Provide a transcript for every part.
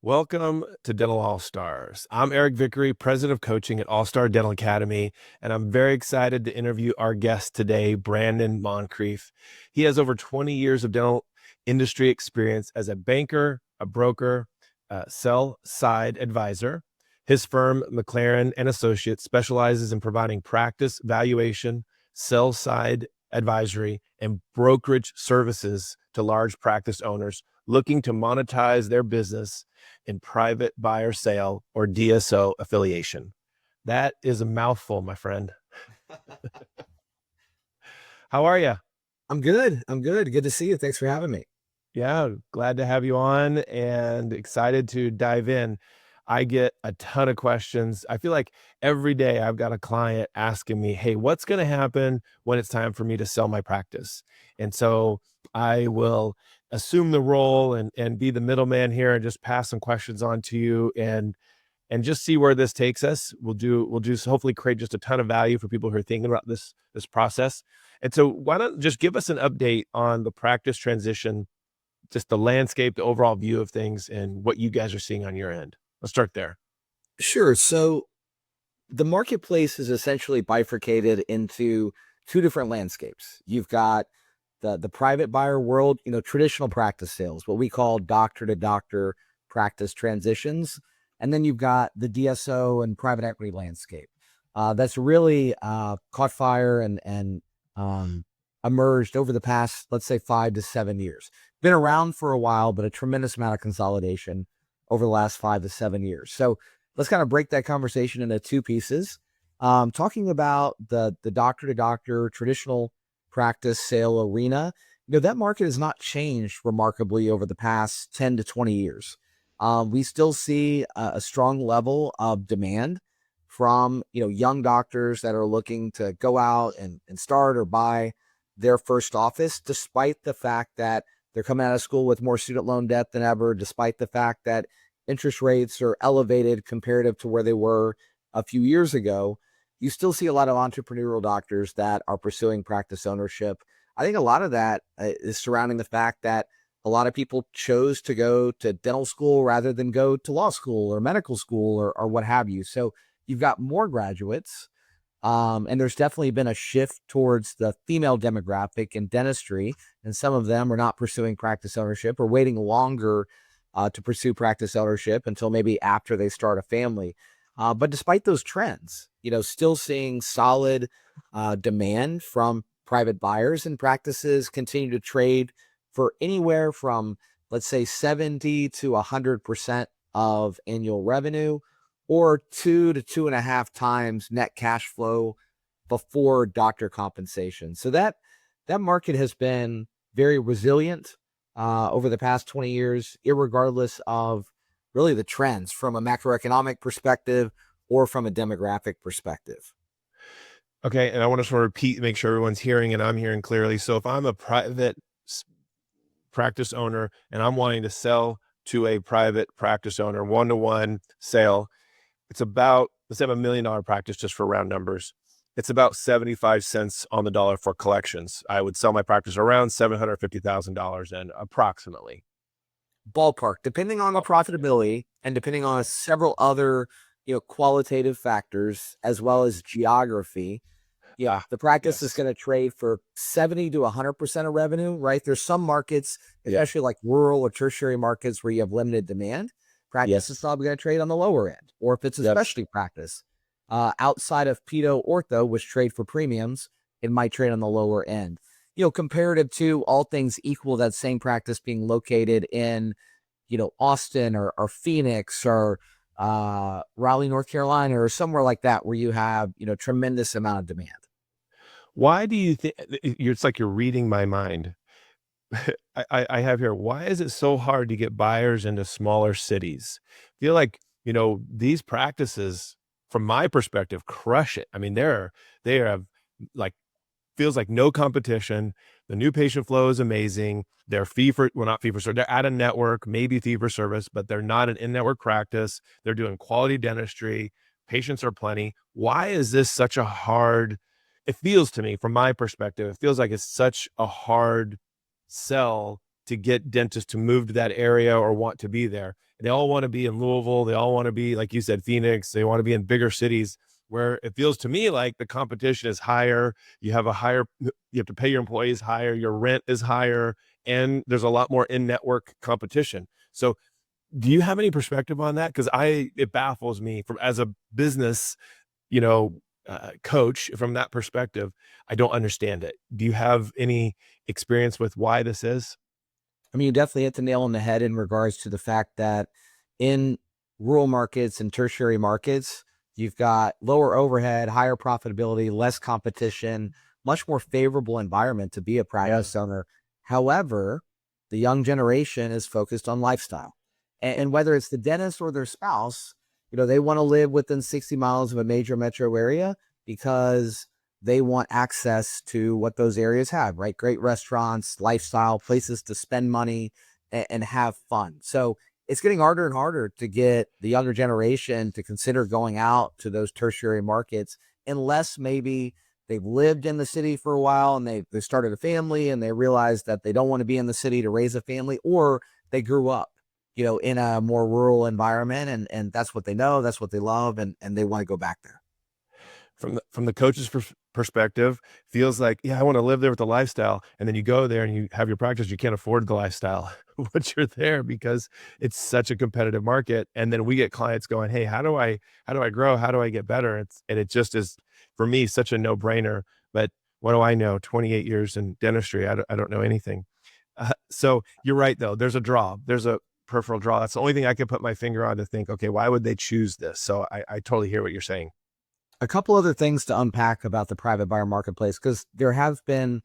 Welcome to Dental All Stars. I'm Eric Vickery, president of coaching at All Star Dental Academy, and I'm very excited to interview our guest today, Brannon Moncrief. He has over 20 years of dental industry experience as a banker, a broker, a sell-side advisor. His firm, McLerran Associates, specializes in providing practice, valuation, sell-side advisory, and brokerage services to large practice owners looking to monetize their business in private buyer sale or DSO affiliation. That is a mouthful, my friend. How are you? I'm good. I'm good. Good to see you. Thanks for having me. Yeah, glad to have you on and excited to dive in. I get a ton of questions. I feel like every day I've got a client asking me, hey, what's going to happen when it's time for me to sell my practice? And so I will assume the role and be the middleman here and just pass some questions on to you and just see where this takes us. We'll just hopefully create just a ton of value for people who are thinking about this process. And so why don't just give us an update on the practice transition, just the landscape, the overall view of things, and what you guys are seeing on your end. Let's start there. Sure. So the marketplace is essentially bifurcated into two different landscapes. You've got the private buyer world, traditional practice sales, what we call doctor to doctor practice transitions. And then you've got the DSO and private equity landscape. That's really caught fire and emerged over the past, let's say, 5 to 7 years. Been around for a while, but a tremendous amount of consolidation over the last 5 to 7 years. So let's kind of break that conversation into two pieces. Talking about the doctor to doctor traditional practice sale arena, that market has not changed remarkably over the past 10 to 20 years. We still see a strong level of demand from young doctors that are looking to go out and start or buy their first office, despite the fact that they're coming out of school with more student loan debt than ever, despite the fact that interest rates are elevated comparative to where they were a few years ago. You still see a lot of entrepreneurial doctors that are pursuing practice ownership. I think a lot of that is surrounding the fact that a lot of people chose to go to dental school rather than go to law school or medical school or what have you. So you've got more graduates. And there's definitely been a shift towards the female demographic in dentistry. And some of them are not pursuing practice ownership or waiting longer to pursue practice ownership until maybe after they start a family. But despite those trends, still seeing solid demand from private buyers, and practices continue to trade for anywhere from, let's say, 70 to 100% of annual revenue, or 2 to 2.5 times net cash flow before doctor compensation. So that market has been very resilient over the past 20 years, irregardless of really the trends from a macroeconomic perspective or from a demographic perspective. Okay, and I want to sort of repeat, make sure everyone's hearing and I'm hearing clearly. So if I'm a private practice owner and I'm wanting to sell to a private practice owner, one-to-one sale, it's about, let's have $1 million practice just for round numbers. It's about 75 cents on the dollar for collections. I would sell my practice around $750,000 and approximately. Ballpark, depending on the profitability and depending on several other, qualitative factors as well as geography. Yeah, the practice is Yes. going to trade for 70 to 100% of revenue, right? There's some markets, Yeah. especially like rural or tertiary markets where you have limited demand. Practice is Yes. probably going to trade on the lower end. Or if it's a Yep. specialty practice, outside of pedo ortho, which trade for premiums, it might trade on the lower end. Comparative to all things equal, that same practice being located in, Austin or Phoenix or Raleigh, North Carolina, or somewhere like that where you have, tremendous amount of demand. Why do you think it's like you're reading my mind? I have here, why is it so hard to get buyers into smaller cities? I feel like, these practices, from my perspective, crush it. I mean, they have like, feels like no competition. The new patient flow is amazing. They're not fee for service. They're at a network, maybe fee for service, but they're not an in-network practice. They're doing quality dentistry. Patients are plenty. Why is this such a hard, it feels to me, from my perspective, it feels like it's such a hard sell to get dentists to move to that area or want to be there. They all want to be in Louisville. They all want to be, like you said, Phoenix. They want to be in bigger cities where it feels to me like the competition is higher. You have to pay your employees higher. Your rent is higher, and there's a lot more in-network competition. So do you have any perspective on that? Because it baffles me from as a business, coach from that perspective. I don't understand it. Do you have any experience with why this is? I mean, you definitely hit the nail on the head in regards to the fact that in rural markets and tertiary markets, you've got lower overhead, higher profitability, less competition, much more favorable environment to be a practice owner. However, the young generation is focused on lifestyle. And whether it's the dentist or their spouse, they want to live within 60 miles of a major metro area because they want access to what those areas have, right? Great restaurants, lifestyle, places to spend money and have fun. So it's getting harder and harder to get the younger generation to consider going out to those tertiary markets unless maybe they've lived in the city for a while and they started a family and they realize that they don't want to be in the city to raise a family, or they grew up, in a more rural environment and that's what they know, that's what they love, and they want to go back there. From the coach's perspective, feels like, yeah, I want to live there with the lifestyle. And then you go there and you have your practice, you can't afford the lifestyle, but you're there because it's such a competitive market. And then we get clients going, hey, how do I grow? How do I get better? And it just is, for me, such a no brainer. But what do I know? 28 years in dentistry. I don't know anything. So you're right, though. There's a peripheral draw. That's the only thing I could put my finger on to think, okay, why would they choose this? So I totally hear what you're saying. A couple other things to unpack about the private buyer marketplace, because there have been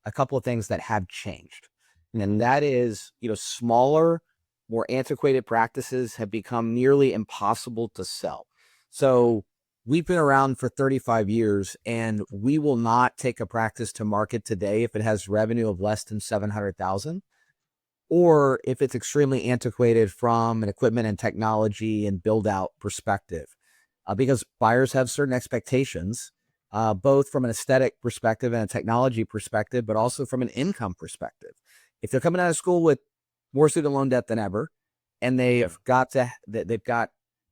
a couple of things that have changed. And that is, smaller, more antiquated practices have become nearly impossible to sell. So we've been around for 35 years and we will not take a practice to market today if it has revenue of less than 700,000, or if it's extremely antiquated from an equipment and technology and build out perspective. Because buyers have certain expectations, both from an aesthetic perspective and a technology perspective, but also from an income perspective. If they're coming out of school with more student loan debt than ever, and they've got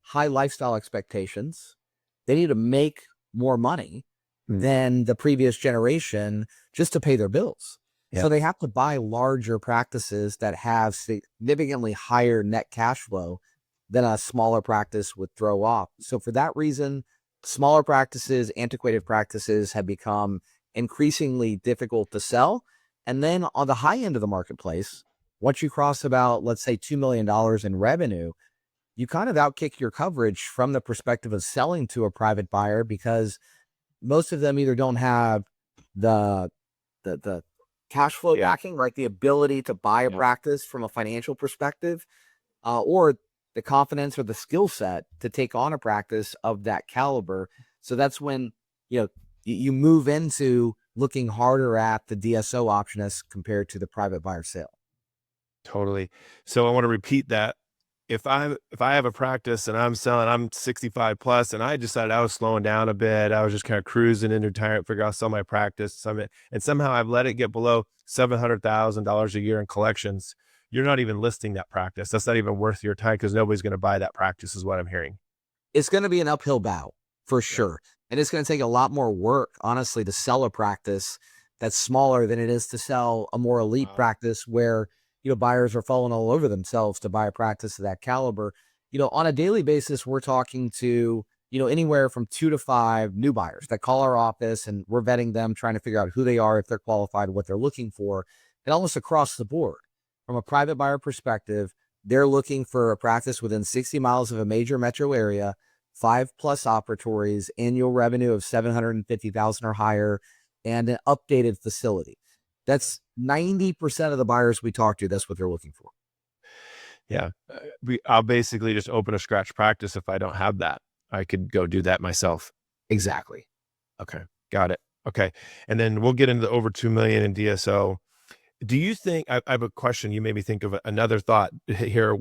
high lifestyle expectations, they need to make more money than the previous generation just to pay their bills. Yeah. So they have to buy larger practices that have significantly higher net cash flow than a smaller practice would throw off. So for that reason, smaller practices, antiquated practices have become increasingly difficult to sell. And then on the high end of the marketplace, once you cross about, let's say, $2 million in revenue, you kind of outkick your coverage from the perspective of selling to a private buyer, because most of them either don't have the cash flow backing, right? The ability to buy a practice from a financial perspective, or the confidence or the skill set to take on a practice of that caliber. So that's when, you move into looking harder at the DSO option as compared to the private buyer sale. Totally. So I want to repeat that. If I have a practice and I'm 65 plus and I decided I was slowing down a bit, I was just kind of cruising into retirement, figure out, I'll sell my practice, and somehow I've let it get below $700,000 a year in collections, you're not even listing that practice. That's not even worth your time because nobody's going to buy that practice, is what I'm hearing. It's going to be an uphill battle for sure. And it's going to take a lot more work, honestly, to sell a practice that's smaller than it is to sell a more elite practice where, buyers are falling all over themselves to buy a practice of that caliber. On a daily basis, we're talking to, anywhere from 2 to 5 new buyers that call our office, and we're vetting them, trying to figure out who they are, if they're qualified, what they're looking for, and almost across the board. From a private buyer perspective, they're looking for a practice within 60 miles of a major metro area, 5+ operatories, annual revenue of 750,000 or higher, and an updated facility. That's 90% of the buyers we talk to. That's what they're looking for. Yeah. I'll basically just open a scratch practice if I don't have that. I could go do that myself. Exactly. Okay. Got it. Okay. And then we'll get into the over 2 million in DSO. Do you think, I have a question, you made me think of another thought here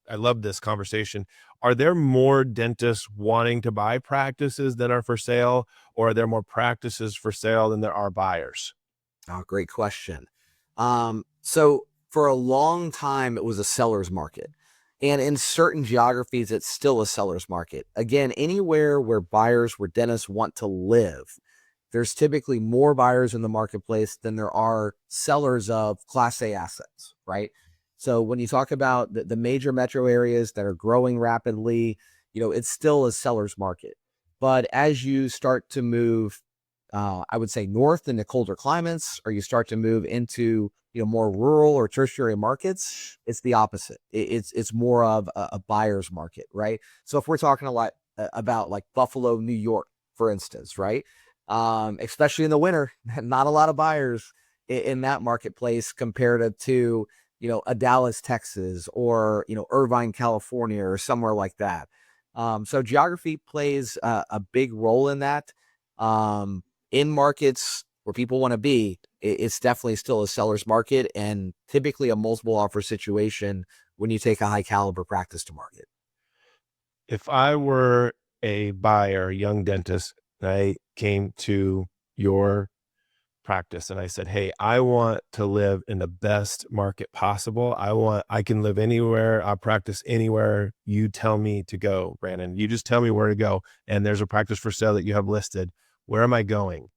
I love this conversation. Are there more dentists wanting to buy practices than are for sale, or are there more practices for sale than there are buyers? Oh, great question. So for a long time, it was a seller's market. And in certain geographies, it's still a seller's market. Again, anywhere where dentists want to live, there's typically more buyers in the marketplace than there are sellers of Class A assets, right? So when you talk about the major metro areas that are growing rapidly, it's still a seller's market. But as you start to move, I would say north into colder climates, or you start to move into more rural or tertiary markets, it's the opposite. It's more of a buyer's market, right? So if we're talking a lot about like Buffalo, New York, for instance, right? Especially in the winter, not a lot of buyers in that marketplace compared to a Dallas, Texas, or Irvine, California, or somewhere like that. So geography plays a big role in that. In markets where people want to be, it's definitely still a seller's market, and typically a multiple offer situation when you take a high caliber practice to market. If I were a buyer, a young dentist, and I came to your practice and I said, hey, I want to live in the best market possible. I can live anywhere. I practice anywhere you tell me to go, Brannon. You just tell me where to go. And there's a practice for sale that you have listed. Where am I going?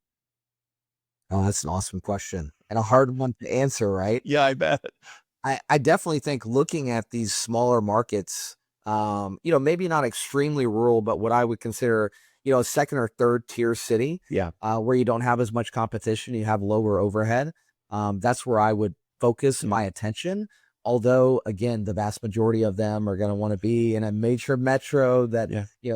Oh, that's an awesome question and a hard one to answer, right? Yeah, I bet. I definitely think looking at these smaller markets, maybe not extremely rural, but what I would consider, a second or third tier city, Yeah. where you don't have as much competition, you have lower overhead. That's where I would focus my attention. Although, again, the vast majority of them are going to want to be in a major metro that,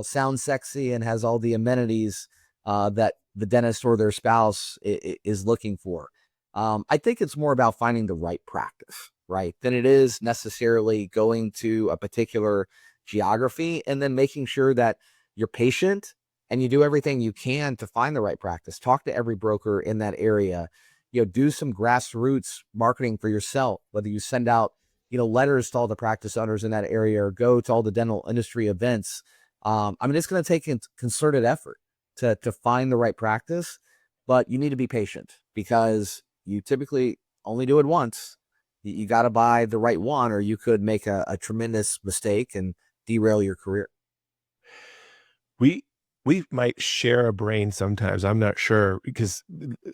sounds sexy and has all the amenities that the dentist or their spouse is looking for. I think it's more about finding the right practice, right, than it is necessarily going to a particular geography and then making sure that you're patient and you do everything you can to find the right practice. Talk to every broker in that area, do some grassroots marketing for yourself, whether you send out, letters to all the practice owners in that area or go to all the dental industry events. It's going to take a concerted effort to find the right practice, but you need to be patient because you typically only do it once. You got to buy the right one, or you could make a tremendous mistake and derail your career. We might share a brain sometimes. I'm not sure, because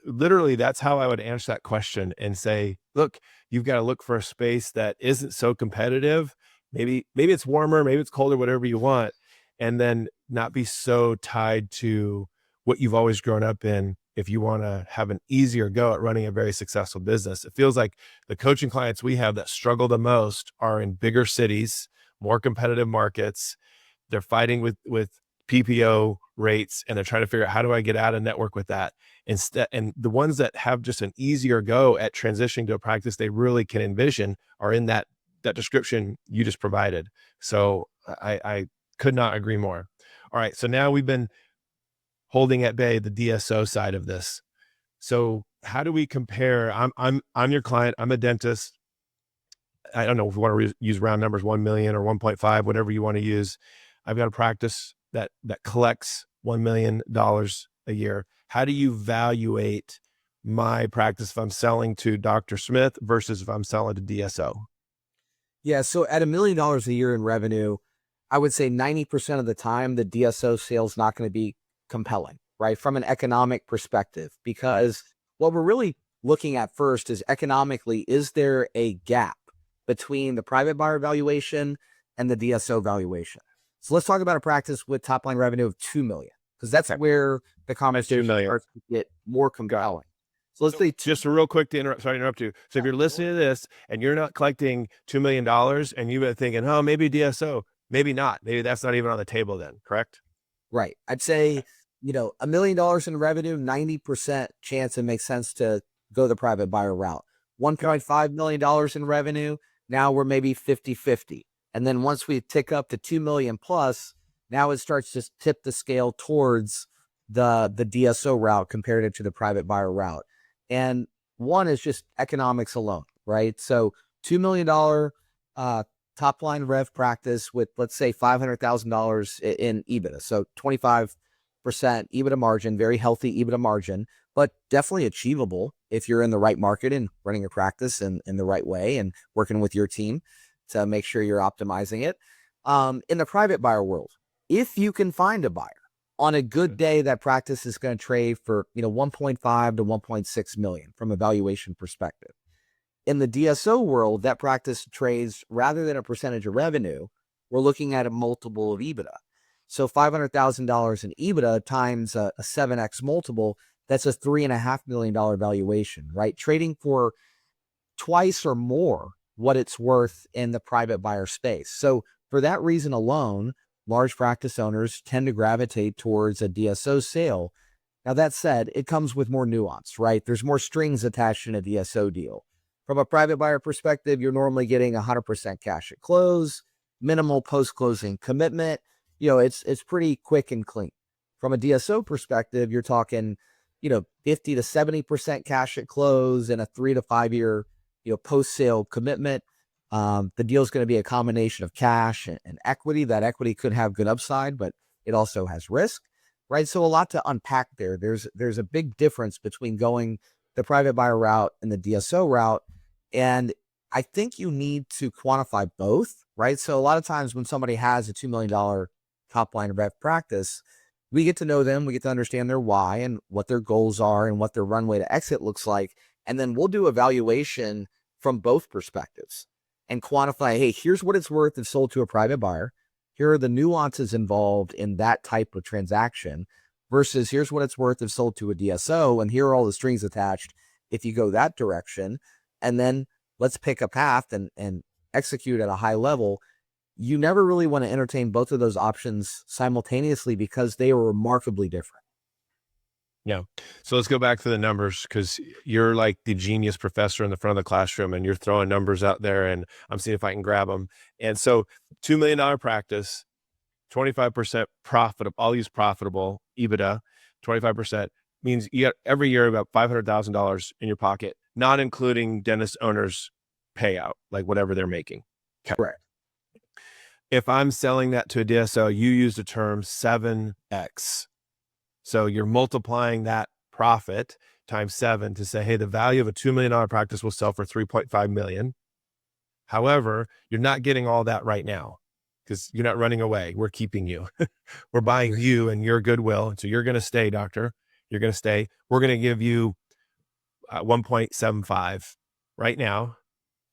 literally that's how I would answer that question and say, look, you've got to look for a space that isn't so competitive. Maybe it's warmer, maybe it's colder, whatever you want, and then not be so tied to what you've always grown up in. If you want to have an easier go at running a very successful business, it feels like the coaching clients we have that struggle the most are in bigger cities, more competitive markets. They're fighting with PPO rates, and they're trying to figure out, how do I get out of network with that instead? And the ones that have just an easier go at transitioning to a practice they really can envision are in that description you just provided. So I could not agree more. All right, so now we've been holding at bay the DSO side of this. So how do we compare? I'm your client. I'm a dentist. I don't know if you want to use round numbers, 1 million or 1.5, whatever you want to use. I've got a practice that collects $1 million a year. How do you evaluate my practice if I'm selling to Dr. Smith versus if I'm selling to DSO? Yeah. So at $1 million a year in revenue, I would say 90% of the time, the DSO sale is not going to be compelling, right? From an economic perspective, because what we're really looking at first is economically, is there a gap between the private buyer valuation and the DSO valuation? So let's talk about a practice with top line revenue of 2 million, because that's where the conversation starts to get more compelling. So let's say just real quick to interrupt you. So if you're listening to this and you're not collecting $2 million and you've been thinking, oh, maybe DSO, maybe not. Maybe that's not even on the table then, correct? Right. I'd say, $1 million in revenue, 90% chance it makes sense to go the private buyer route. $1.5 million in revenue, now we're maybe 50-50. And then once we tick up to 2 million plus, now it starts to tip the scale towards the DSO route compared to the private buyer route. And one is just economics alone, right? So $2 million top line rev practice with, let's say, $500,000 in EBITDA. So 25% EBITDA margin, very healthy EBITDA margin. but definitely achievable if you're in the right market and running a practice in the right way and working with your team to make sure you're optimizing it. In the private buyer world, if you can find a buyer on a good day, that practice is going to trade for 1.5 to 1.6 million from a valuation perspective. In the DSO world, that practice trades, rather than a percentage of revenue, we're looking at a multiple of EBITDA. So $500,000 in EBITDA times a 7x multiple, that's a $3.5 million valuation, right? Trading for twice or more what it's worth in the private buyer space. So for that reason alone, large practice owners tend to gravitate towards a DSO sale. Now, that said, it comes with more nuance, right? There's more strings attached in a DSO deal. From a private buyer perspective, you're normally getting 100% cash at close, minimal post-closing commitment. It's pretty quick and clean. From a DSO perspective, you're talking, 50 to 70% cash at close and a 3 to 5 year, post-sale commitment. The deal is going to be a combination of cash and equity. That equity could have good upside, but it also has risk, right? So a lot to unpack there. There's a big difference between going the private buyer route and the DSO route. And I think you need to quantify both, right? So a lot of times when somebody has a $2 million top line rev practice, we get to know them, we get to understand their why and what their goals are and what their runway to exit looks like. And then we'll do a valuation from both perspectives and quantify, hey, here's what it's worth if sold to a private buyer. Here are the nuances involved in that type of transaction versus here's what it's worth if sold to a DSO. And here are all the strings attached if you go that direction. And then let's pick a path and execute at a high level. You never really want to entertain both of those options simultaneously because they are remarkably different. Yeah. So let's go back to the numbers, because you're like the genius professor in the front of the classroom and you're throwing numbers out there and I'm seeing if I can grab them. And so $2 million practice, 25% profitable, I'll use profitable EBITDA, 25% means you got every year about $500,000 in your pocket, not including dentist owners payout, like whatever they're making. Okay. Correct. If I'm selling that to a DSO, you use the term 7x. So you're multiplying that profit times 7 to say, hey, the value of a $2 million practice will sell for 3.5 million. However, you're not getting all that right now because you're not running away. We're keeping you. We're buying you and your goodwill. And so you're going to stay, doctor. You're going to stay. We're going to give you 1.75 right now.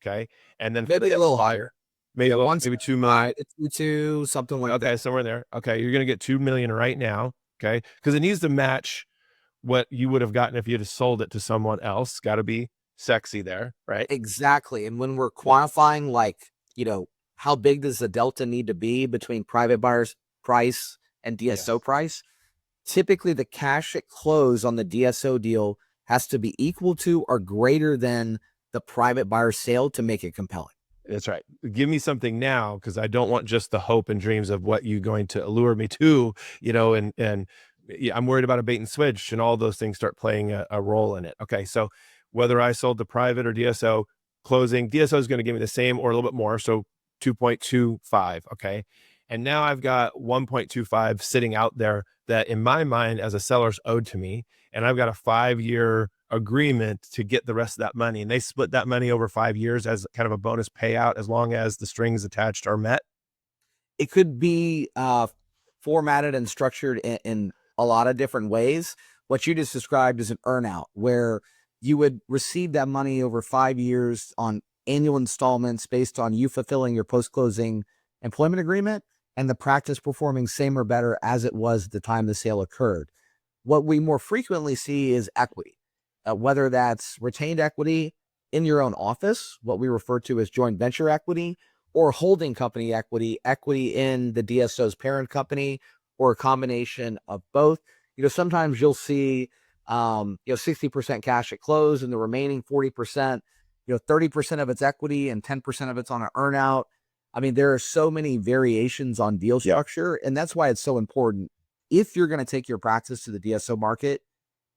Okay. And then Maybe a little higher. Maybe 2 million. It's 2, something like that. Okay. Somewhere there. Okay. You're going to get 2 million right now. Okay. Because it needs to match what you would have gotten if you'd have sold it to someone else. Got to be sexy there, right? Exactly. And when we're quantifying, how big does the delta need to be between private buyer's price and DSO price? Typically, the cash at close on the DSO deal has to be equal to or greater than the private buyer sale to make it compelling. That's right. Give me something now, because I don't want just the hope and dreams of what you're going to allure me to, and I'm worried about a bait and switch and all those things start playing a role in it. Okay. So whether I sold to private or DSO, closing, DSO is going to give me the same or a little bit more. So 2.25. Okay. And now I've got 1.25 sitting out there that in my mind as a seller's owed to me. And I've got a 5-year agreement to get the rest of that money. And they split that money over 5 years as kind of a bonus payout, as long as the strings attached are met. It could be formatted and structured in a lot of different ways. What you just described is an earnout, where you would receive that money over 5 years on annual installments based on you fulfilling your post-closing employment agreement and the practice performing same or better as it was at the time the sale occurred. What we more frequently see is equity, whether that's retained equity in your own office, what we refer to as joint venture equity, or holding company equity, equity in the DSO's parent company, or a combination of both. Sometimes you'll see 60% cash at close and the remaining 40%, 30% of it's equity and 10% of it's on an earnout. I mean, there are so many variations on deal structure, and that's why it's so important. If you're going to take your practice to the DSO market,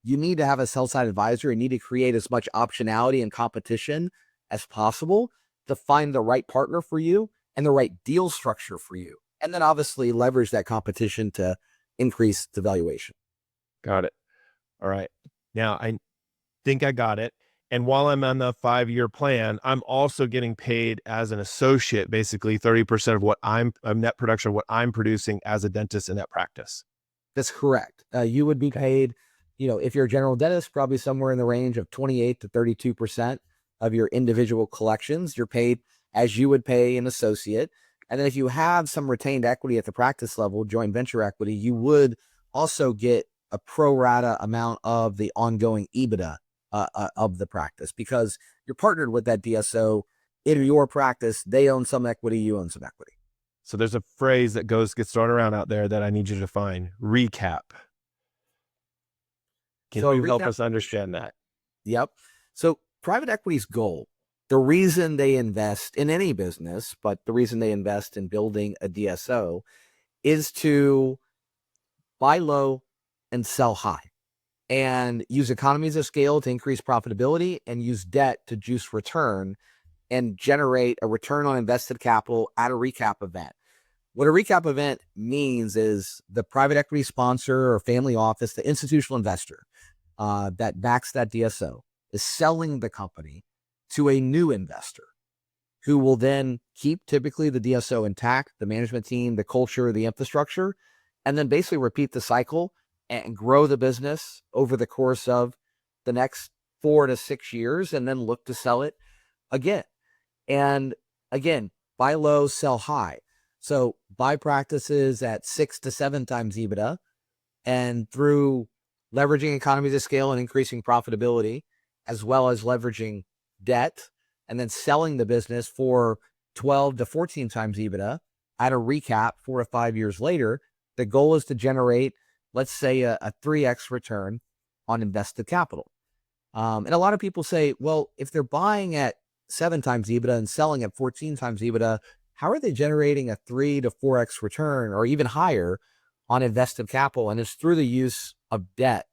you need to have a sell-side advisor and need to create as much optionality and competition as possible to find the right partner for you and the right deal structure for you. And then obviously leverage that competition to increase the valuation. Got it. All right. Now, I think I got it. And while I'm on the 5-year plan, I'm also getting paid as an associate, basically 30% of what I'm net production of what I'm producing as a dentist in that practice. That's correct. You would be paid, if you're a general dentist, probably somewhere in the range of 28 to 32% of your individual collections. You're paid as you would pay an associate. And then if you have some retained equity at the practice level, joint venture equity, you would also get a pro rata amount of the ongoing EBITDA of the practice, because you're partnered with that DSO in your practice. They own some equity, you own some equity. So there's a phrase that gets thrown around out there that I need you to define: recap. Can you help us understand that? Yep. So private equity's goal, the reason they invest in any business, but the reason they invest in building a DSO, is to buy low and sell high, and use economies of scale to increase profitability, and use debt to juice return and generate a return on invested capital at a recap event. What a recap event means is the private equity sponsor or family office, the institutional investor that backs that DSO, is selling the company to a new investor who will then keep typically the DSO intact, the management team, the culture, the infrastructure, and then basically repeat the cycle and grow the business over the course of the next 4 to 6 years, and then look to sell it again. And again, buy low, sell high. So buy practices at 6 to 7 times EBITDA, and through leveraging economies of scale and increasing profitability, as well as leveraging debt, and then selling the business for 12 to 14 times EBITDA at a recap 4 to 5 years later. The goal is to generate, let's say, a 3x return on invested capital. And a lot of people say, well, if they're buying at 7 times EBITDA and selling at 14 times EBITDA, how are they generating a 3 to 4x return or even higher on invested capital? And it's through the use of debt.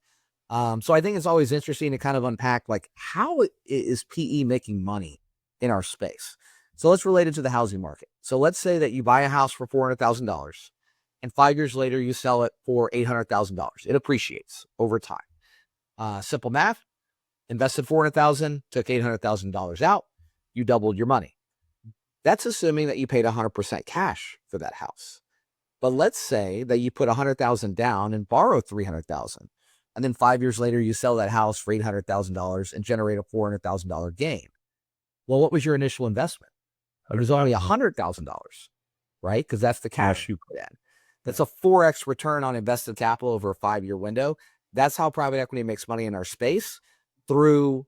So I think it's always interesting to kind of unpack, like, how is PE making money in our space? So let's relate it to the housing market. So let's say that you buy a house for $400,000, and 5 years later you sell it for $800,000. It appreciates over time. Simple math: invested $400,000, took $800,000 out, you doubled your money. That's assuming that you paid 100% cash for that house. But let's say that you put 100,000 down and borrow 300,000, and then 5 years later you sell that house for $800,000 and generate a $400,000 gain. Well, what was your initial investment? It was only $100,000, right? Because that's the cash you put in. That's a 4x return on invested capital over a 5-year window. That's how private equity makes money in our space, through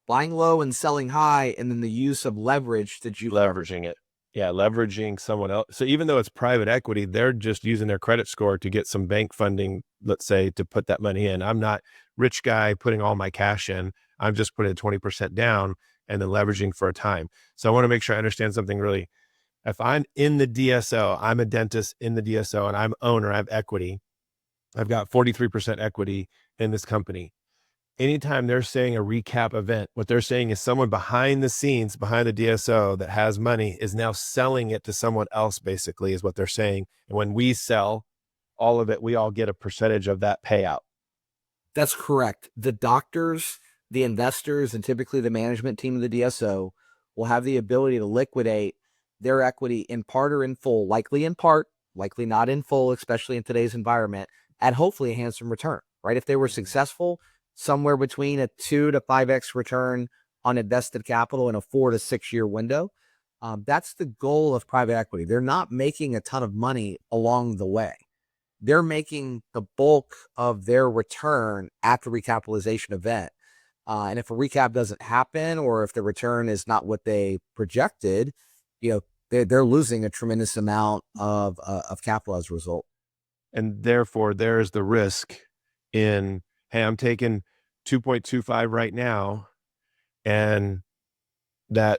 buying low and selling high, and then the use of leverage to leveraging it. Yeah, leveraging someone else. So even though it's private equity, they're just using their credit score to get some bank funding, let's say, to put that money in. I'm not rich guy putting all my cash in. I'm just putting 20% down and then leveraging for a time. So I want to make sure I understand something really. If I'm in the DSO, I'm a dentist in the DSO, and I'm owner, I have equity. I've got 43% equity in this company. Anytime they're saying a recap event, what they're saying is someone behind the scenes, behind the DSO that has money, is now selling it to someone else, basically, is what they're saying. And when we sell all of it, we all get a percentage of that payout. That's correct. The doctors, the investors, and typically the management team of the DSO will have the ability to liquidate their equity in part or in full, likely in part, likely not in full, especially in today's environment, at hopefully a handsome return, right? If they were successful, somewhere between a 2 to 5x return on invested capital in a 4 to 6 year window. That's the goal of private equity. They're not making a ton of money along the way. They're making the bulk of their return at the recapitalization event. And if a recap doesn't happen, or if the return is not what they projected, they're losing a tremendous amount of capital as a result. And therefore, there's the risk in, hey, I'm taking 2.25 right now, and that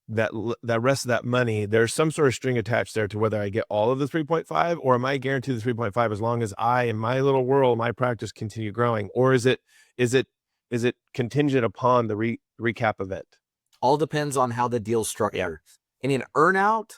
rest of that money, there's some sort of string attached there to whether I get all of the 3.5, or am I guaranteed the 3.5 as long as I, in my little world, my practice, continue growing? Or is it contingent upon the recap event? All depends on how the deal's structured. Yeah. In an earnout,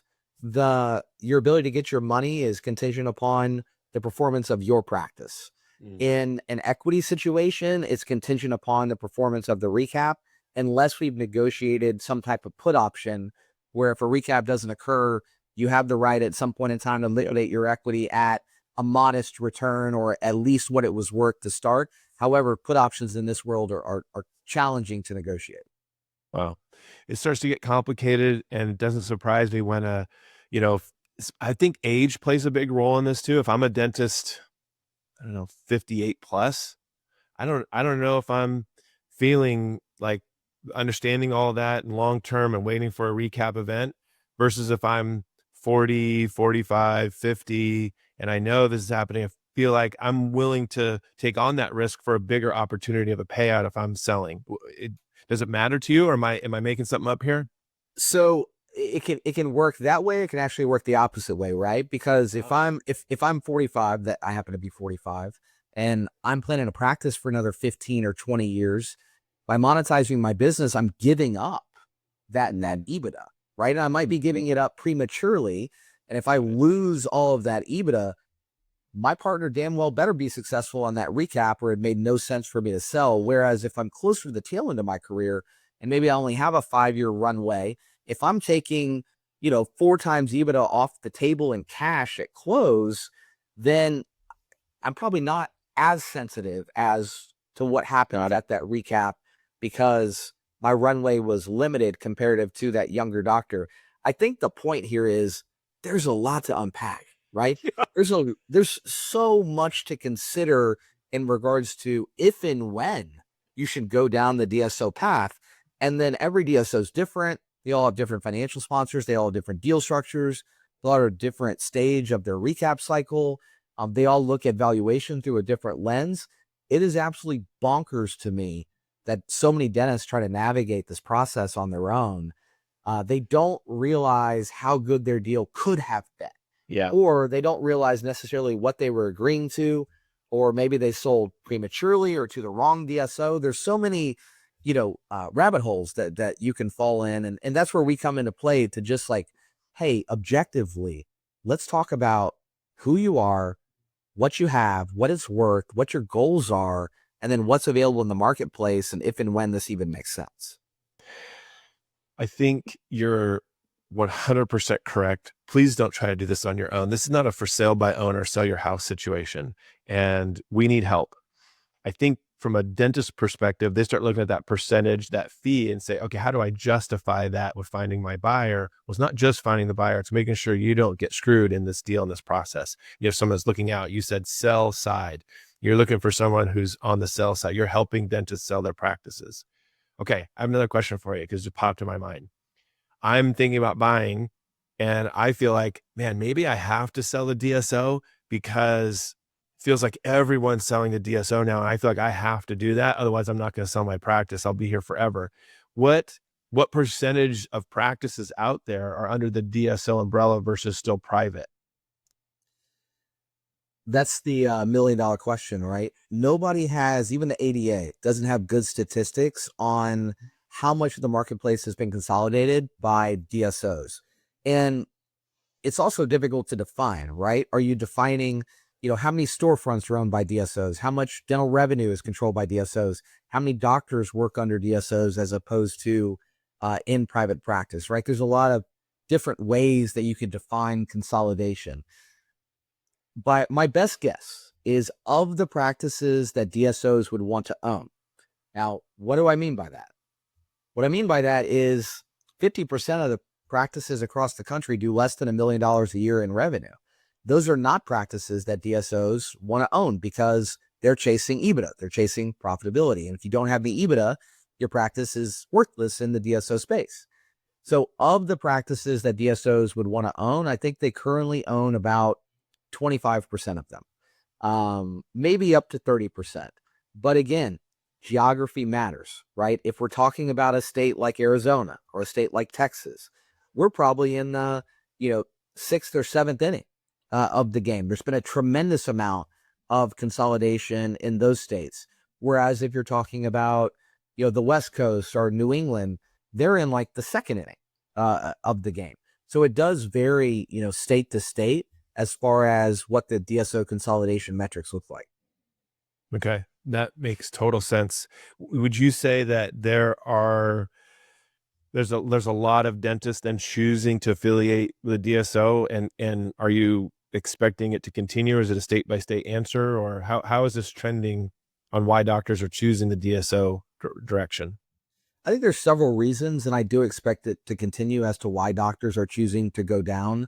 your ability to get your money is contingent upon the performance of your practice. Mm. In an equity situation, it's contingent upon the performance of the recap, unless we've negotiated some type of put option where if a recap doesn't occur, you have the right at some point in time to liquidate your equity at a modest return or at least what it was worth to start. However, put options in this world are challenging to negotiate. Wow. It starts to get complicated, and it doesn't surprise me when, you know, I think age plays a big role in this too. If I'm a dentist, I don't know, 58 plus, I don't know if I'm feeling like understanding all that and long term and waiting for a recap event versus if I'm 40, 45, 50, and I know this is happening. I feel like I'm willing to take on that risk for a bigger opportunity of a payout if I'm selling. Does it matter to you, or am I making something up here? So it can work that way. It can actually work the opposite way, right? Because if Oh, I'm 45, that I happen to be 45, and I'm planning to practice for another 15 or 20 years, by monetizing my business, I'm giving up that EBITDA, right? And I might be giving it up prematurely. And if I got it. lose all of that EBITDA, my partner damn well better be successful on that recap, or it made no sense for me to sell. Whereas if I'm closer to the tail end of my career and maybe I only have a 5-year runway, if I'm taking, 4 times EBITDA off the table in cash at close, then I'm probably not as sensitive as to what happened at that recap because my runway was limited comparative to that younger doctor. I think the point here is there's a lot to unpack, right? There's so much to consider in regards to if and when you should go down the DSO path. And then every DSO is different. They all have different financial sponsors. They all have different deal structures. They all are different stage of their recap cycle. They all look at valuation through a different lens. It is absolutely bonkers to me that so many dentists try to navigate this process on their own. They don't realize how good their deal could have been, Yeah. or they don't realize necessarily what they were agreeing to, or maybe they sold prematurely or to the wrong DSO. There's so many, rabbit holes that you can fall in. And that's where we come into play to just like, hey, objectively, let's talk about who you are, what you have, what it's worth, what your goals are, and then what's available in the marketplace, and if and when this even makes sense. I think you're 100% correct. Please don't try to do this on your own. This is not a for sale by owner, sell your house situation. And we need help. I think from a dentist perspective, they start looking at that percentage, that fee, and say, okay, how do I justify that with finding my buyer? Well, it's not just finding the buyer, it's making sure you don't get screwed in this deal, in this process. You have someone that's looking out. You said sell side. You're looking for someone who's on the sell side. You're helping dentists sell their practices. Okay, I have another question for you because it popped in my mind. I'm thinking about buying, and I feel like, man, maybe I have to sell the DSO because it feels like everyone's selling the DSO now. And I feel like I have to do that. Otherwise, I'm not going to sell my practice. I'll be here forever. What what percentage of practices out there are under the DSO umbrella versus still private? That's the $1 million question, right? Nobody has, even the ADA doesn't have good statistics on how much of the marketplace has been consolidated by DSOs. And it's also difficult to define, right? Are you defining, how many storefronts are owned by DSOs? How much dental revenue is controlled by DSOs? How many doctors work under DSOs as opposed to in private practice, right? There's a lot of different ways that you could define consolidation. But my best guess is of the practices that DSOs would want to own. Now, what do I mean by that? What I mean by that is 50% of the practices across the country do less than $1 million a year in revenue. Those are not practices that DSOs want to own because they're chasing EBITDA. They're chasing profitability. And if you don't have the EBITDA, your practice is worthless in the DSO space. So of the practices that DSOs would want to own, I think they currently own about 25% of them, maybe up to 30%. But again, geography matters, right? If we're talking about a state like Arizona or a state like Texas, we're probably in the, 6th or 7th inning of the game. There's been a tremendous amount of consolidation in those states. Whereas if you're talking about, the West Coast or New England, they're in like the 2nd inning of the game. So it does vary, state to state as far as what the DSO consolidation metrics look like. Okay, that makes total sense. Would you say that there's a lot of dentists then choosing to affiliate with the DSO, and are you expecting it to continue, or is it a state by state answer, or how is this trending on why doctors are choosing the DSO direction? I think there's several reasons, and I do expect it to continue as to why doctors are choosing to go down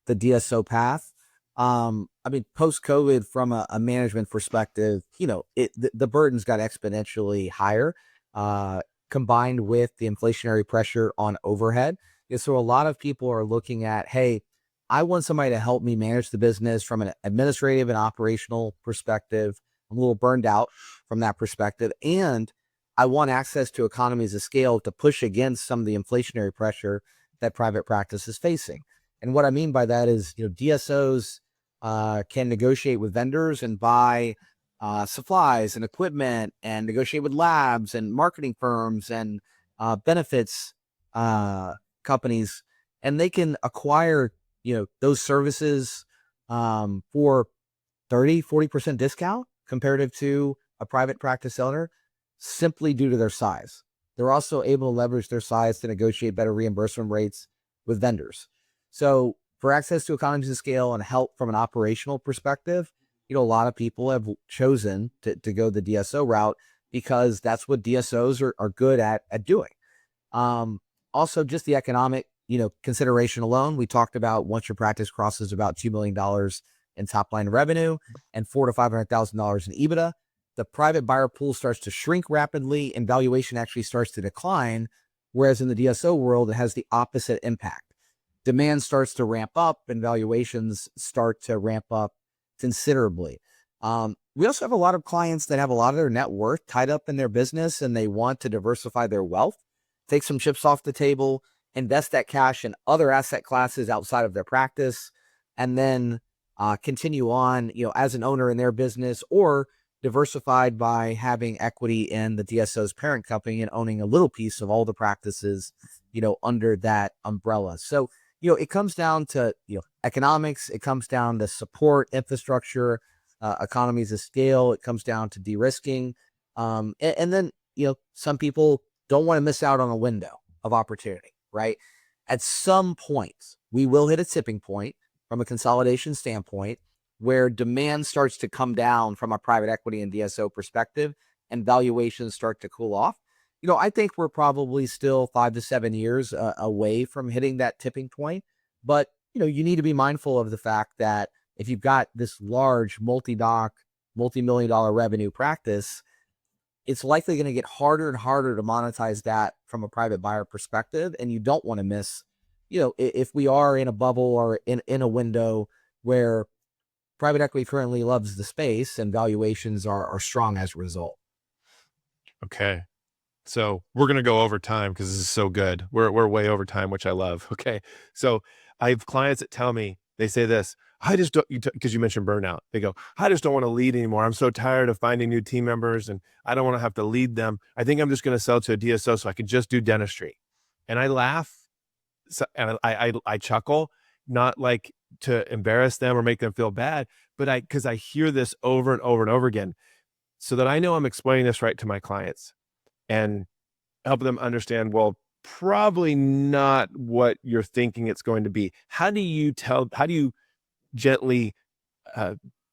the DSO path. I mean, post COVID, from a management perspective, the burdens got exponentially higher, uh, combined with the inflationary pressure on overhead. And so a lot of people are looking at, hey, I want somebody to help me manage the business from an administrative and operational perspective. I'm a little burned out from that perspective. And I want access to economies of scale to push against some of the inflationary pressure that private practice is facing. And what I mean by that is, DSOs can negotiate with vendors and buy supplies and equipment, and negotiate with labs and marketing firms and benefits companies, and they can acquire those services for 30-40% discount comparative to a private practice owner, simply due to their size. They're also able to leverage their size to negotiate better reimbursement rates with vendors. So for access to economies of scale and help from an operational perspective, a lot of people have chosen to go the DSO route because that's what DSOs are good at doing. Also, just the economic, consideration alone. We talked about, once your practice crosses about $2 million in top line revenue and $400,000 to $500,000 in EBITDA, the private buyer pool starts to shrink rapidly and valuation actually starts to decline. Whereas in the DSO world, it has the opposite impact. Demand starts to ramp up and valuations start to ramp up considerably. We also have a lot of clients that have a lot of their net worth tied up in their business, and they want to diversify their wealth, take some chips off the table, invest that cash in other asset classes outside of their practice, and then continue on, as an owner in their business, or diversified by having equity in the DSO's parent company and owning a little piece of all the practices, under that umbrella. So, it comes down to, economics. It comes down to support, infrastructure, economies of scale. It comes down to de-risking. And then, some people don't want to miss out on a window of opportunity, right? At some point, we will hit a tipping point from a consolidation standpoint, where demand starts to come down from a private equity and DSO perspective, and valuations start to cool off. I think we're probably still 5 to 7 years away from hitting that tipping point. But, you need to be mindful of the fact that if you've got this large multi-doc, multi-million-dollar revenue practice, it's likely going to get harder and harder to monetize that from a private buyer perspective. And you don't want to miss, if we are in a bubble or in a window where private equity currently loves the space and valuations are strong as a result. Okay. So we're going to go over time because this is so good. We're way over time, which I love. Okay. So I have clients that tell me, they say this, I just don't, because you mentioned burnout. They go, I just don't want to lead anymore. I'm so tired of finding new team members and I don't want to have to lead them. I think I'm just going to sell to a DSO so I can just do dentistry. And I laugh, and I chuckle, not like to embarrass them or make them feel bad, but because I hear this over and over and over again, so that I know I'm explaining this right to my clients and help them understand, well, probably not what you're thinking it's going to be. How do you gently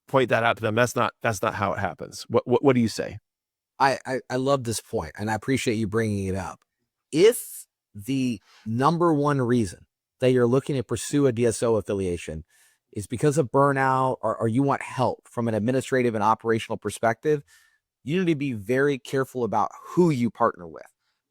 point that out to them? That's not how it happens. What do you say? I love this point, and I appreciate you bringing it up. If the number one reason that you're looking to pursue a DSO affiliation is because of burnout, or you want help from an administrative and operational perspective, you need to be very careful about who you partner with,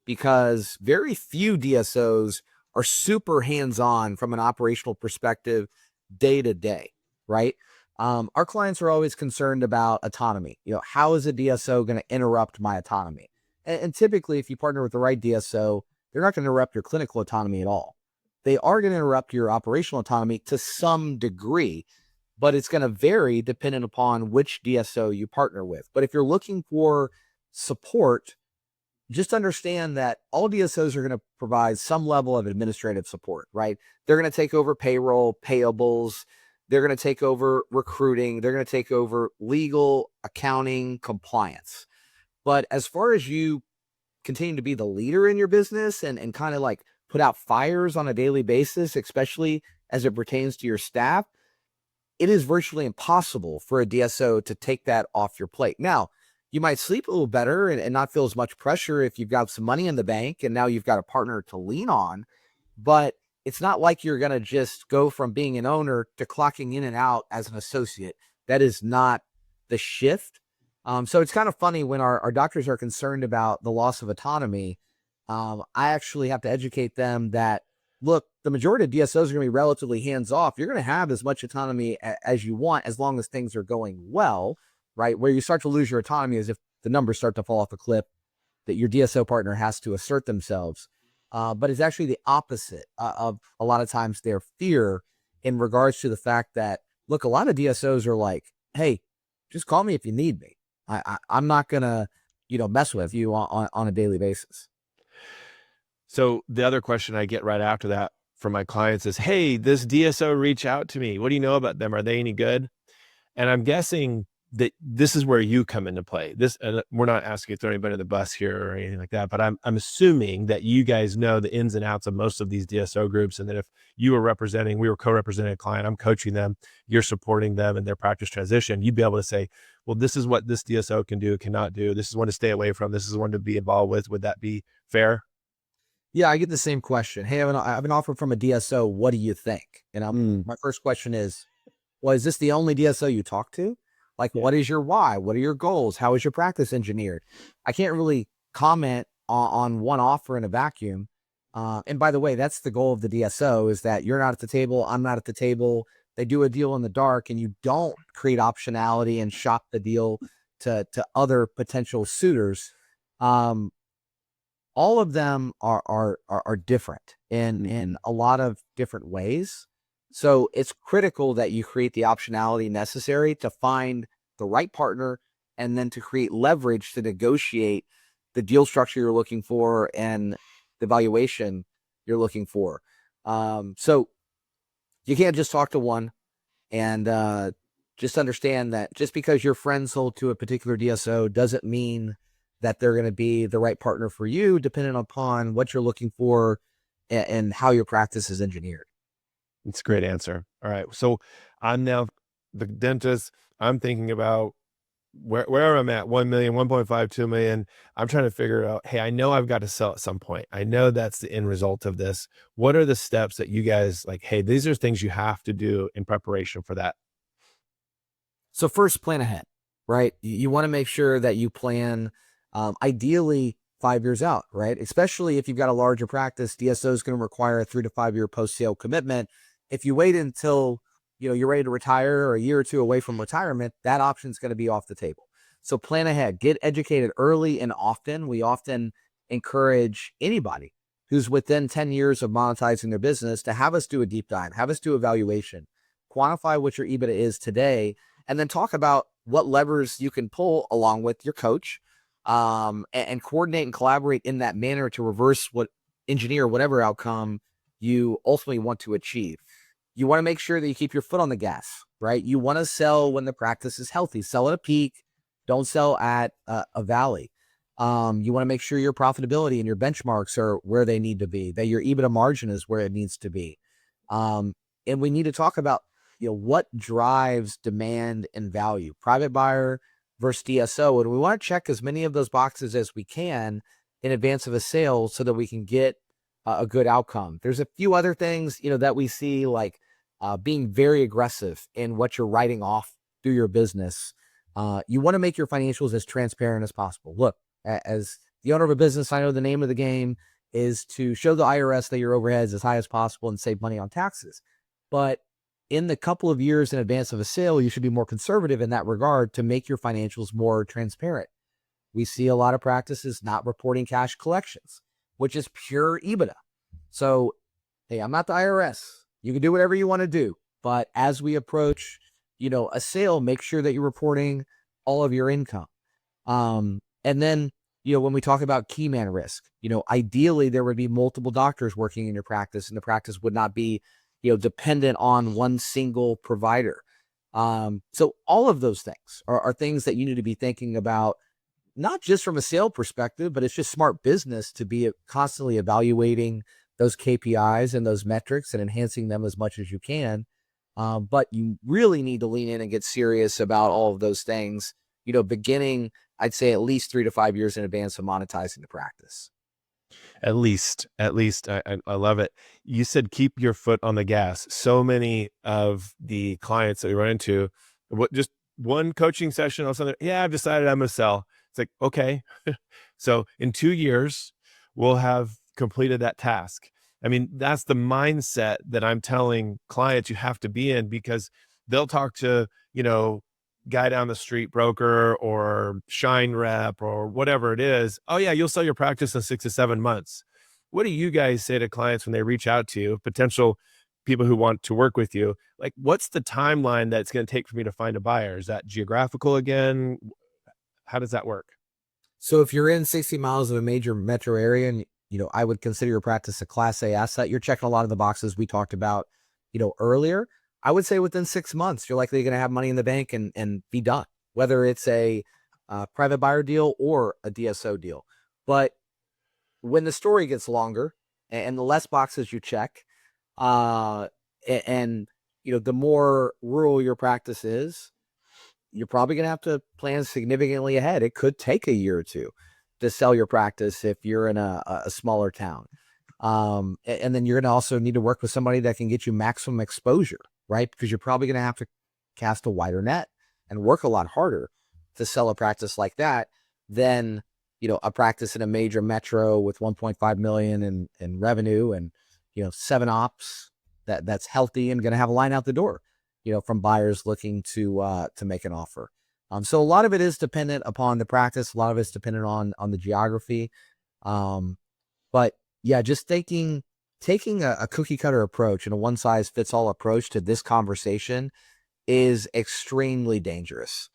because very few DSOs are super hands-on from an operational perspective day to day, right? Our clients are always concerned about autonomy. How is a DSO going to interrupt my autonomy? And typically, if you partner with the right DSO, they're not going to interrupt your clinical autonomy at all. They are going to interrupt your operational autonomy to some degree, but it's going to vary depending upon which DSO you partner with. But if you're looking for support, just understand that all DSOs are going to provide some level of administrative support, right? They're going to take over payroll, payables. they're going to take over recruiting. They're going to take over legal, accounting, compliance. But as far as you continue to be the leader in your business and kind of like put out fires on a daily basis, especially as it pertains to your staff, it is virtually impossible for a DSO to take that off your plate. Now, you might sleep a little better and not feel as much pressure if you've got some money in the bank and now you've got a partner to lean on, but it's not like you're going to just go from being an owner to clocking in and out as an associate. That is not the shift. So it's kind of funny when our doctors are concerned about the loss of autonomy. I actually have to educate them that, look, the majority of DSOs are going to be relatively hands-off. You're going to have as much autonomy as you want as long as things are going well, right? Where you start to lose your autonomy is if the numbers start to fall off a cliff, that your DSO partner has to assert themselves. But it's actually the opposite of a lot of times their fear in regards to the fact that, look, a lot of DSOs are like, hey, just call me if you need me. I'm not going to, mess with you on a daily basis. So the other question I get right after that from my clients is, hey, this DSO reach out to me. What do you know about them? Are they any good? And I'm guessing that this is where you come into play. We're not asking you to throw anybody on the bus here or anything like that, but I'm assuming that you guys know the ins and outs of most of these DSO groups. And that if we were co-representing a client, I'm coaching them, you're supporting them in their practice transition, you'd be able to say, well, this is what this DSO can do, cannot do. This is one to stay away from. This is one to be involved with. Would that be fair? Yeah, I get the same question. Hey, I have an offer from a DSO. What do you think? And my first question is, well, is this the only DSO you talk to? Like, what is your why? What are your goals? How is your practice engineered? I can't really comment on one offer in a vacuum. And by the way, that's the goal of the DSO, is that you're not at the table, I'm not at the table. They do a deal in the dark and you don't create optionality and shop the deal to other potential suitors. All of them are different in a lot of different ways. So it's critical that you create the optionality necessary to find the right partner and then to create leverage to negotiate the deal structure you're looking for and the valuation you're looking for. So you can't just talk to one, and just understand that just because your friend sold to a particular DSO doesn't mean that they're going to be the right partner for you, depending upon what you're looking for and how your practice is engineered. It's a great answer. All right. So I'm now the dentist. I'm thinking about where I'm at, 1 million, 1.5, 2 million. I'm trying to figure out, hey, I know I've got to sell at some point. I know that's the end result of this. What are the steps that you guys like, hey, these are things you have to do in preparation for that? So first, plan ahead, right? You want to make sure that you plan, ideally 5 years out, right? Especially if you've got a larger practice, DSO is going to require a 3 to 5 year post-sale commitment. If you wait until you're ready to retire or a year or two away from retirement, that option is going to be off the table. So plan ahead, get educated early and often. We often encourage anybody who's within 10 years of monetizing their business to have us do a deep dive, have us do a valuation, quantify what your EBITDA is today, and then talk about what levers you can pull along with your coach, and coordinate and collaborate in that manner to engineer whatever outcome you ultimately want to achieve. You want to make sure that you keep your foot on the gas, right? You want to sell when the practice is healthy. Sell at a peak. Don't sell at a valley. You want to make sure your profitability and your benchmarks are where they need to be, that your EBITDA margin is where it needs to be. And we need to talk about, what drives demand and value, private buyer versus DSO. And we want to check as many of those boxes as we can in advance of a sale so that we can get a good outcome. There's a few other things, that we see, like being very aggressive in what you're writing off through your business. You want to make your financials as transparent as possible. Look, as the owner of a business, I know the name of the game is to show the IRS that your overhead is as high as possible and save money on taxes. But in the couple of years in advance of a sale, you should be more conservative in that regard to make your financials more transparent. We see a lot of practices not reporting cash collections, which is pure EBITDA. So, hey, I'm not the IRS. You can do whatever you want to do. But as we approach, a sale, make sure that you're reporting all of your income. And then, when we talk about key man risk, ideally there would be multiple doctors working in your practice and the practice would not be, dependent on one single provider. So all of those things are things that you need to be thinking about, not just from a sale perspective, but it's just smart business to be constantly evaluating those KPIs and those metrics and enhancing them as much as you can. But you really need to lean in and get serious about all of those things, beginning, I'd say, at least 3 to 5 years in advance of monetizing the practice. At least, I love it. You said keep your foot on the gas. So many of the clients that we run into, just one coaching session or something. Yeah, I've decided I'm going to sell. It's like, okay. So in 2 years, we'll have completed that task. I mean, that's the mindset that I'm telling clients you have to be in, because they'll talk to, guy down the street broker or shine rep or whatever it is. Oh yeah, you'll sell your practice in 6 to 7 months. What do you guys say to clients when they reach out to you, potential people who want to work with you? Like, what's the timeline that it's going to take for me to find a buyer? Is that geographical again? How does that work? So if you're in 60 miles of a major metro area, and I would consider your practice a Class A asset, you're checking a lot of the boxes we talked about, earlier. I would say within 6 months, you're likely going to have money in the bank and be done, whether it's a private buyer deal or a DSO deal. But when the story gets longer and the less boxes you check, uh, and the more rural your practice is, you're probably going to have to plan significantly ahead. It could take a year or two to sell your practice if you're in a smaller town. And then you're going to also need to work with somebody that can get you maximum exposure, right? Because you're probably going to have to cast a wider net and work a lot harder to sell a practice like that than, a practice in a major metro with 1.5 million in revenue and, 7 ops that's healthy and going to have a line out the door, from buyers looking to make an offer. So a lot of it is dependent upon the practice. A lot of it's dependent on the geography. But yeah, just taking a cookie cutter approach and a one size fits all approach to this conversation is extremely dangerous.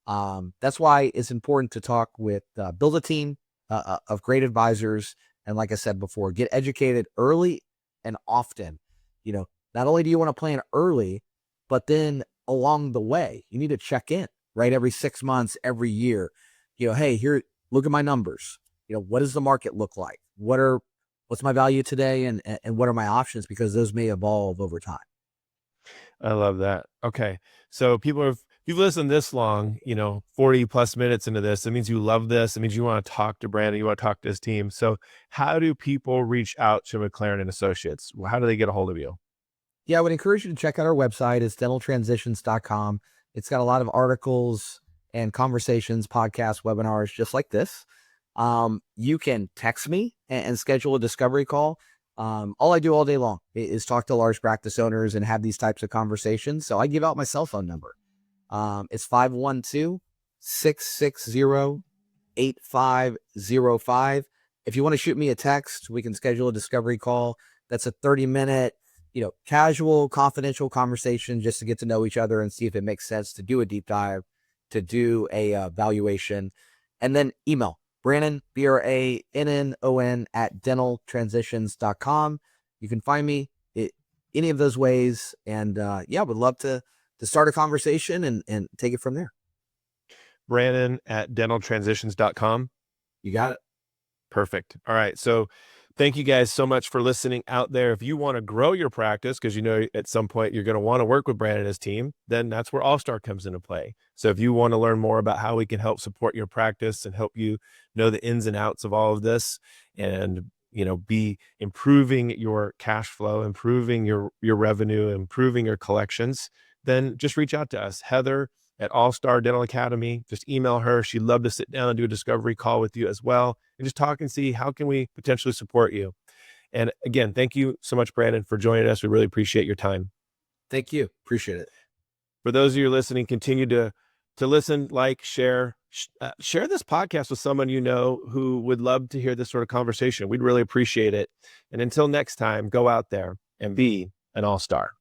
That's why it's important to talk with, build a team of great advisors. And like I said before, get educated early and often. Not only do you want to plan early, but then along the way, you need to check in, right? Every 6 months, every year, hey, here, look at my numbers. What does the market look like? What's my value today? And what are my options? Because those may evolve over time. I love that. Okay. So you've listened this long, 40 plus minutes into this. It means you love this. It means you want to talk to Brandon. You want to talk to his team. So how do people reach out to McLerran Associates? How do they get a hold of you? Yeah, I would encourage you to check out our website. It's dentaltransitions.com. It's got a lot of articles and conversations, podcasts, webinars, just like this. You can text me and schedule a discovery call. All I do all day long is talk to large practice owners and have these types of conversations. So I give out my cell phone number. It's 512-660-8505. If you want to shoot me a text, we can schedule a discovery call. That's a 30-minute, casual, confidential conversation just to get to know each other and see if it makes sense to do a deep dive, to do a valuation. And then email Brannon, BRANNON at dentaltransitions.com. You can find me any of those ways. And would love to start a conversation and take it from there. Brannon at dentaltransitions.com. You got it. Perfect. All right. So thank you guys so much for listening out there. If you want to grow your practice, because at some point you're going to want to work with Brandon and his team, then that's where All Star comes into play. So if you want to learn more about how we can help support your practice and help you know the ins and outs of all of this, and be improving your cash flow, improving your revenue, improving your collections, then just reach out to us, Heather at All Star Dental Academy. Just email her. She'd love to sit down and do a discovery call with you as well, and just talk and see how can we potentially support you. And again, thank you so much, Brandon, for joining us. We really appreciate your time. Thank you. Appreciate it. For those of you listening, continue to listen, like, share this podcast with someone who would love to hear this sort of conversation. We'd really appreciate it. And until next time, go out there and be an all-star.